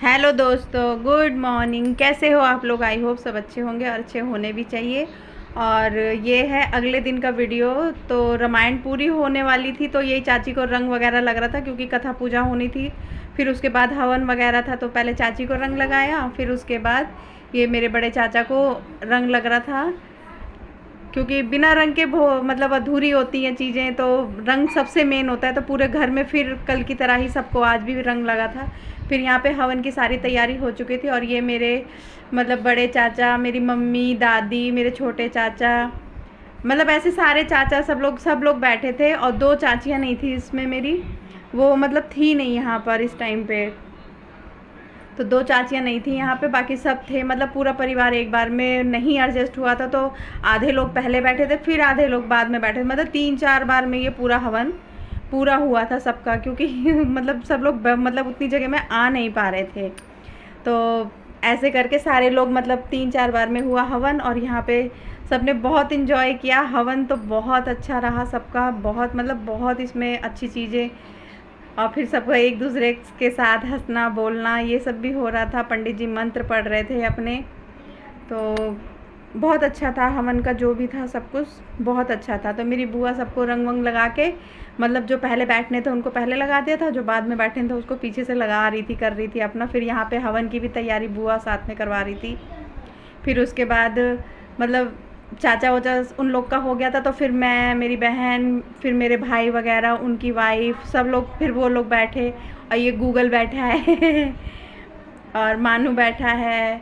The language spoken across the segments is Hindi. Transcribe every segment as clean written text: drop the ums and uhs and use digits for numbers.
हेलो दोस्तों, गुड मॉर्निंग। कैसे हो आप लोग? आई होप सब अच्छे होंगे और अच्छे होने भी चाहिए। और ये है अगले दिन का वीडियो। तो रामायण पूरी होने वाली थी, तो यही चाची को रंग वगैरह लग रहा था क्योंकि कथा पूजा होनी थी। फिर उसके बाद हवन वगैरह था, तो पहले चाची को रंग लगाया, फिर उसके बाद ये मेरे बड़े चाचा को रंग लग रहा था। क्योंकि बिना रंग के मतलब अधूरी होती हैं चीज़ें, तो रंग सबसे मेन होता है। तो पूरे घर में फिर कल की तरह ही सबको आज भी रंग लगा था। फिर यहाँ पे हवन की सारी तैयारी हो चुकी थी और ये मेरे मतलब बड़े चाचा, मेरी मम्मी, दादी, मेरे छोटे चाचा, मतलब ऐसे सारे चाचा सब लोग बैठे थे। और दो चाचियाँ नहीं थी इसमें मेरी, वो मतलब थी नहीं यहाँ पर इस टाइम पे। तो दो चाचियाँ नहीं थी यहाँ पे, बाकी सब थे। मतलब पूरा परिवार एक बार में नहीं एडजस्ट हुआ था, तो आधे लोग पहले बैठे थे, फिर आधे लोग बाद में बैठे थे। मतलब 3-4 बार में ये पूरा हवन पूरा हुआ था सबका, क्योंकि मतलब सब लोग मतलब उतनी जगह में आ नहीं पा रहे थे। तो ऐसे करके सारे लोग मतलब 3-4 बार में हुआ हवन। और यहाँ पे सबने बहुत इन्जॉय किया। हवन तो बहुत अच्छा रहा सबका, बहुत मतलब बहुत इसमें अच्छी चीज़ें। और फिर सबको एक दूसरे के साथ हंसना बोलना ये सब भी हो रहा था। पंडित जी मंत्र पढ़ रहे थे अपने। तो बहुत अच्छा था हवन का, जो भी था सब कुछ बहुत अच्छा था। तो मेरी बुआ सबको रंग वंग लगा के, मतलब जो पहले बैठने थे उनको पहले लगा दिया था, जो बाद में बैठने थे उसको पीछे से लगा रही थी, कर रही थी अपना। फिर यहाँ पे हवन की भी तैयारी बुआ साथ में करवा रही थी। फिर उसके बाद मतलब चाचा वाचा उन लोग का हो गया था, तो फिर मैं, मेरी बहन, फिर मेरे भाई वगैरह, उनकी वाइफ, सब लोग, फिर वो लोग बैठे। और ये गूगल बैठा है और मानू बैठा है,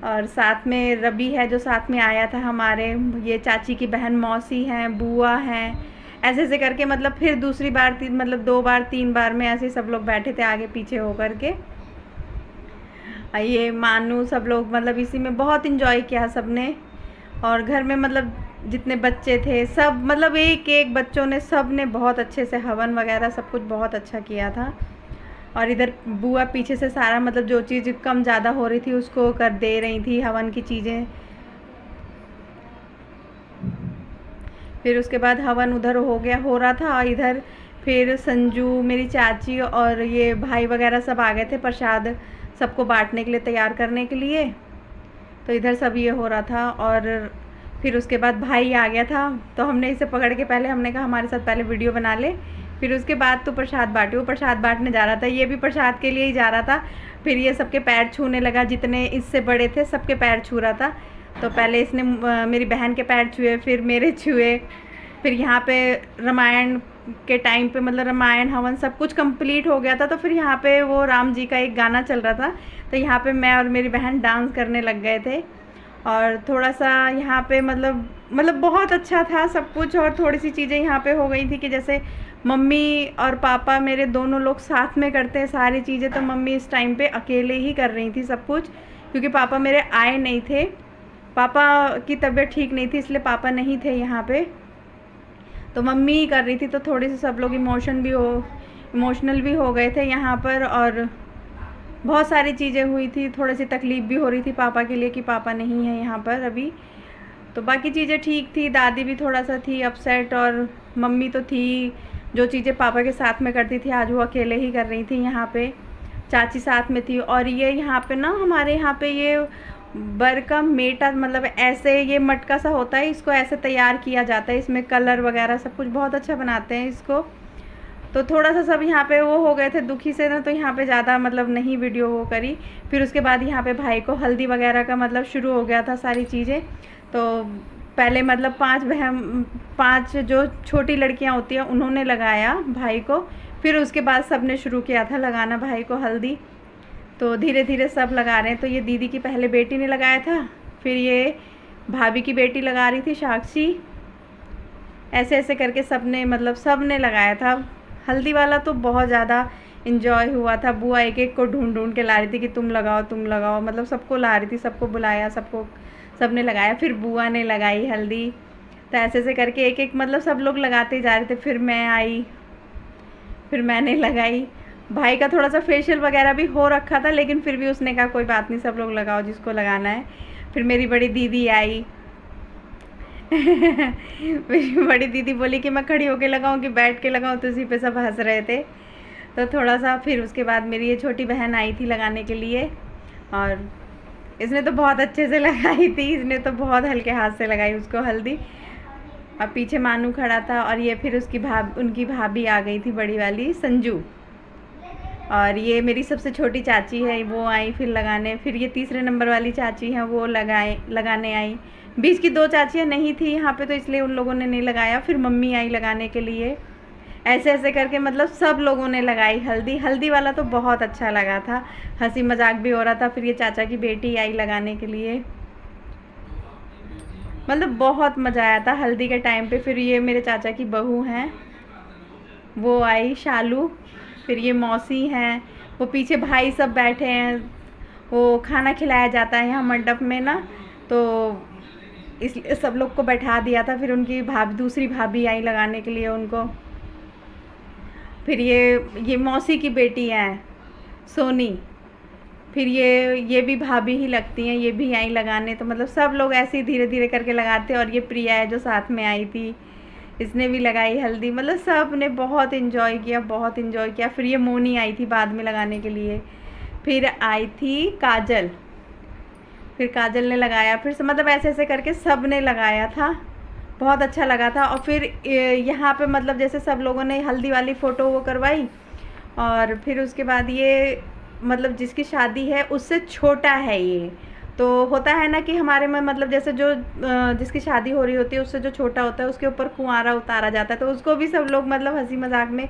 और साथ में रवि है जो साथ में आया था हमारे। ये चाची की बहन मौसी हैं, बुआ हैं, ऐसे ऐसे करके मतलब फिर दूसरी बार मतलब 2 बार 3 बार में ऐसे सब लोग बैठे थे आगे पीछे हो करके। ये मानू, सब लोग मतलब इसी में बहुत इन्जॉय किया सबने। और घर में मतलब जितने बच्चे थे सब, मतलब एक एक बच्चों ने, सब ने बहुत अच्छे से हवन वगैरह सब कुछ बहुत अच्छा किया था। और इधर बुआ पीछे से सारा मतलब जो चीज़ कम ज़्यादा हो रही थी उसको कर दे रही थी हवन की चीज़ें। फिर उसके बाद हवन उधर हो रहा था, और इधर फिर संजू, मेरी चाची और ये भाई वगैरह सब आ गए थे प्रसाद सबको बांटने के लिए, तैयार करने के लिए। तो इधर सब ये हो रहा था। और फिर उसके बाद भाई आ गया था, तो हमने इसे पकड़ के पहले हमने कहा हमारे साथ पहले वीडियो बना ले, फिर उसके बाद तो प्रसाद बांटे। वो प्रसाद बांटने जा रहा था, ये भी प्रसाद के लिए ही जा रहा था। फिर ये सबके पैर छूने लगा, जितने इससे बड़े थे सबके पैर छू रहा था। तो पहले इसने मेरी बहन के पैर छुए, फिर मेरे छुए। फिर यहाँ पे रामायण के टाइम पे मतलब रामायण हवन सब कुछ कंप्लीट हो गया था, तो फिर यहाँ पे वो राम जी का एक गाना चल रहा था, तो यहाँ पे मैं और मेरी बहन डांस करने लग गए थे। और थोड़ा सा यहाँ पे मतलब बहुत अच्छा था सब कुछ। और थोड़ी सी चीज़ें यहाँ पे हो गई थी कि जैसे मम्मी और पापा मेरे दोनों लोग साथ में करते हैं सारी चीज़ें, तो मम्मी इस टाइम पे अकेले ही कर रही थी सब कुछ, क्योंकि पापा मेरे आए नहीं थे। पापा की तबीयत ठीक नहीं थी, इसलिए पापा नहीं थे यहाँ पे, तो मम्मी ही कर रही थी। तो थोड़ी सी सब लोग इमोशनल भी हो गए थे यहाँ पर। और बहुत सारी चीज़ें हुई थी, थोड़ी सी तकलीफ़ भी हो रही थी पापा के लिए कि पापा नहीं है यहाँ पर अभी। तो बाकी चीज़ें ठीक थी, दादी भी थोड़ा सा थी अपसेट, और मम्मी तो थी, जो चीज़ें पापा के साथ में करती थी आज वो अकेले ही कर रही थी यहाँ पे। चाची साथ में थी। और ये यहाँ पे ना हमारे यहाँ पे ये बर का मेटा, मतलब ऐसे ये मटका सा होता है, इसको ऐसे तैयार किया जाता है, इसमें कलर वगैरह सब कुछ बहुत अच्छा बनाते हैं इसको। तो थोड़ा सा सब यहाँ पे वो हो गए थे दुखी से ना, तो यहाँ पे ज़्यादा मतलब नहीं वीडियो वो करी। फिर उसके बाद यहाँ पे भाई को हल्दी वगैरह का मतलब शुरू हो गया था सारी चीज़ें। तो पहले मतलब 5 जो छोटी लड़कियाँ होती हैं उन्होंने लगाया भाई को, फिर उसके बाद सब ने शुरू किया था लगाना भाई को हल्दी। तो धीरे धीरे सब लगा रहे हैं। तो ये दीदी की पहले बेटी ने लगाया था, फिर ये भाभी की बेटी लगा रही थी साक्षी, ऐसे ऐसे करके सब ने मतलब सब ने लगाया था। हल्दी वाला तो बहुत ज़्यादा इन्जॉय हुआ था। बुआ एक एक को ढूंढ ढूंढ के ला रही थी कि तुम लगाओ, मतलब सबको ला रही थी, सबको बुलाया, सब ने लगाया। फिर बुआ ने लगाई हल्दी। तो ऐसे ऐसे करके एक एक मतलब सब लोग लगाते जा रहे थे। फिर मैं आई, फिर मैंने लगाई। भाई का थोड़ा सा फेशियल वगैरह भी हो रखा था, लेकिन फिर भी उसने कहा कोई बात नहीं, सब लोग लगाओ जिसको लगाना है। फिर मेरी बड़ी दीदी आई मेरी बड़ी दीदी बोली कि मैं खड़ी होके लगाऊं कि बैठ के लगाऊं, तो उसी पे सब हंस रहे थे। तो थोड़ा सा फिर उसके बाद मेरी ये छोटी बहन आई थी लगाने के लिए, और इसने तो बहुत अच्छे से लगाई थी, इसने तो बहुत हल्के हाथ से लगाई उसको हल्दी। और पीछे मानू खड़ा था, और ये फिर उनकी भाभी आ गई थी, बड़ी वाली संजू, और ये मेरी सबसे छोटी चाची है, वो आई फिर लगाने। फिर ये तीसरे नंबर वाली चाची हैं, वो लगाने आई। बीच की 2 चाचियाँ नहीं थी यहाँ पे, तो इसलिए उन लोगों ने नहीं लगाया। फिर मम्मी आई लगाने के लिए। ऐसे ऐसे करके मतलब सब लोगों ने लगाई हल्दी। हल्दी वाला तो बहुत अच्छा लगा था, हंसी मजाक भी हो रहा था। फिर ये चाचा की बेटी आई लगाने के लिए, मतलब बहुत मज़ा आया था हल्दी के टाइम पे। फिर ये मेरे चाचा की बहू हैं, वो आई शालू। फिर ये मौसी हैं, वो पीछे भाई सब बैठे हैं। वो खाना खिलाया जाता है यहाँ मंडप में ना, तो इसलिए सब लोग को बैठा दिया था। फिर उनकी दूसरी भाभी आई लगाने के लिए उनको। फिर ये मौसी की बेटी है सोनी। फिर ये भी भाभी ही लगती हैं, ये भी आई लगाने। तो मतलब सब लोग ऐसे ही धीरे धीरे करके लगाते। और ये प्रिया है जो साथ में आई थी, इसने भी लगाई हल्दी। मतलब सब ने बहुत इन्जॉय किया, बहुत इन्जॉय किया। फिर ये मोनी आई थी बाद में लगाने के लिए। फिर आई थी काजल, फिर काजल ने लगाया। फिर से मतलब ऐसे ऐसे करके सब ने लगाया था, बहुत अच्छा लगा था। और फिर यहाँ पे मतलब जैसे सब लोगों ने हल्दी वाली फ़ोटो वो करवाई। और फिर उसके बाद ये मतलब जिसकी शादी है उससे छोटा है ये, तो होता है ना कि हमारे में मतलब जैसे जो जिसकी शादी हो रही होती है उससे जो छोटा होता है उसके ऊपर कुंवारा उतारा जाता है। तो उसको भी सब लोग मतलब हंसी मजाक में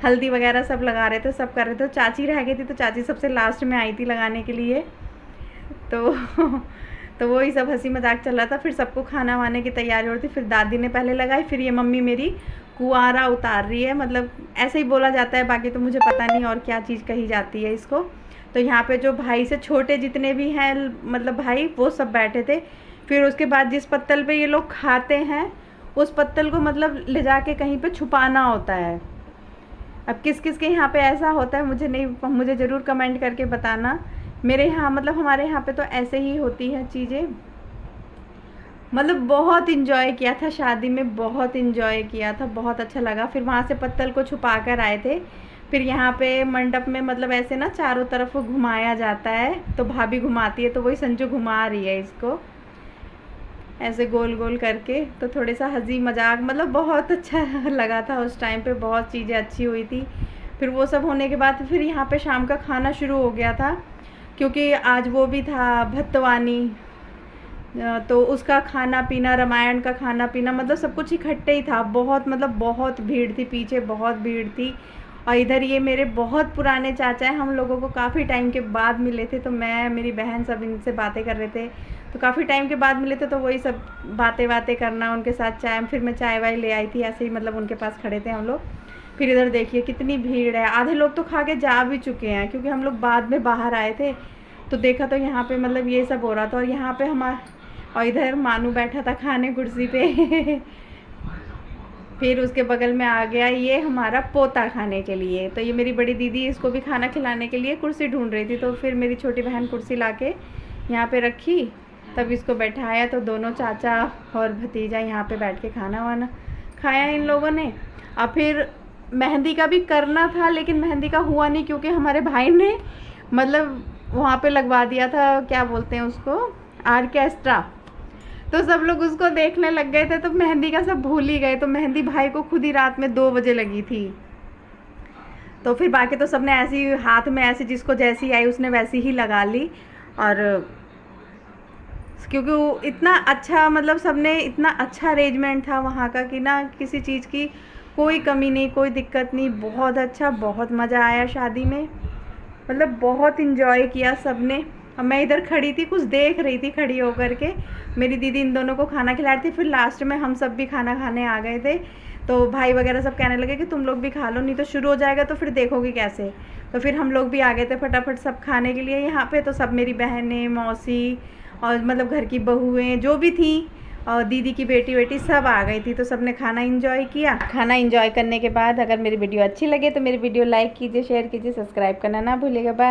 हल्दी वगैरह सब लगा रहे थे, सब कर रहे थे। तो चाची रह गई थी, तो चाची सबसे लास्ट में आई थी लगाने के लिए। तो वही सब हंसी मजाक चल रहा था। फिर सबको खाना वाने की तैयारी हो रही थी। फिर दादी ने पहले लगाई, फिर ये मम्मी मेरी कुंवारा उतार रही है, मतलब ऐसे ही बोला जाता है, बाकी तो मुझे पता नहीं और क्या चीज़ कही जाती है इसको। तो यहाँ पे जो भाई से छोटे जितने भी हैं मतलब भाई, वो सब बैठे थे। फिर उसके बाद जिस पत्तल पे ये लोग खाते हैं उस पत्तल को मतलब ले जाके कहीं पे छुपाना होता है। अब किस किस के यहाँ पे ऐसा होता है मुझे ज़रूर कमेंट करके बताना। मेरे यहाँ मतलब हमारे यहाँ पे तो ऐसे ही होती हैं चीज़ें। मतलब बहुत इन्जॉय किया था शादी में, बहुत इन्जॉय किया था, बहुत अच्छा लगा। फिर वहाँ से पत्तल को छुपा कर आए थे। फिर यहाँ पे मंडप में मतलब ऐसे ना चारों तरफ घुमाया जाता है, तो भाभी घुमाती है, तो वही संजू घुमा रही है इसको ऐसे गोल गोल करके। तो थोड़े सा हंसी मजाक मतलब बहुत अच्छा लगा था उस टाइम पे, बहुत चीज़ें अच्छी हुई थी। फिर वो सब होने के बाद फिर यहाँ पे शाम का खाना शुरू हो गया था, क्योंकि आज वो भी था भत्तवानी, तो उसका खाना पीना, रामायण का खाना पीना, मतलब सब कुछ इकट्ठे ही था। बहुत मतलब बहुत भीड़ थी, पीछे बहुत भीड़ थी। और इधर ये मेरे बहुत पुराने चाचा हैं, हम लोगों को काफ़ी टाइम के बाद मिले थे। तो मैं, मेरी बहन सब इनसे बातें कर रहे थे, तो काफ़ी टाइम के बाद मिले थे, तो वही सब बातें करना उनके साथ। चाय, फिर मैं चाय वाय ले आई थी, ऐसे ही मतलब उनके पास खड़े थे हम लोग। फिर इधर देखिए कितनी भीड़ है, आधे लोग तो खा के जा भी चुके हैं, क्योंकि हम लोग बाद में बाहर आए थे तो देखा तो यहाँ पे मतलब ये सब हो रहा था। और यहाँ पे और इधर मानू बैठा था खाने कुर्सी पे फिर उसके बगल में आ गया ये हमारा पोता खाने के लिए। तो ये मेरी बड़ी दीदी इसको भी खाना खिलाने के लिए कुर्सी ढूंढ रही थी, तो फिर मेरी छोटी बहन कुर्सी लाके यहाँ पे रखी, तब इसको बैठाया। तो दोनों चाचा और भतीजा यहाँ पे बैठ के खाना वाना खाया इन लोगों ने। और फिर मेहंदी का भी करना था, लेकिन मेहंदी का हुआ नहीं, क्योंकि हमारे भाई ने मतलब वहाँ पे लगवा दिया था, क्या बोलते हैं उसको, ऑर्केस्ट्रा। तो सब लोग उसको देखने लग गए थे, तो मेहंदी का सब भूल ही गए। तो मेहंदी भाई को खुद ही रात में 2 बजे लगी थी। तो फिर बाकी तो सबने ऐसी हाथ में ऐसी जिसको जैसी आई उसने वैसी ही लगा ली। और क्योंकि वो इतना अच्छा मतलब सबने इतना अच्छा अरेंजमेंट था वहाँ का कि ना किसी चीज़ की कोई कमी नहीं, कोई दिक्कत नहीं। बहुत अच्छा, बहुत मज़ा आया शादी में, मतलब बहुत इन्जॉय किया सबने। अब मैं इधर खड़ी थी, कुछ देख रही थी खड़ी होकर के, मेरी दीदी इन दोनों को खाना खिला रही थी। फिर लास्ट में हम सब भी खाना खाने आ गए थे, तो भाई वगैरह सब कहने लगे कि तुम लोग भी खा लो, नहीं तो शुरू हो जाएगा तो फिर देखोगे कैसे। तो फिर हम लोग भी आ गए थे फटाफट सब खाने के लिए यहाँ पे। तो सब मेरी बहनें, मौसी और मतलब घर की बहुएँ जो भी थी, और दीदी की बेटी सब आ गई थी। तो सब ने खाना एंजॉय किया। खाना एंजॉय करने के बाद अगर मेरी वीडियो अच्छी लगे तो मेरी वीडियो लाइक कीजिए, शेयर कीजिए, सब्सक्राइब करना ना भूलिएगा। बाय।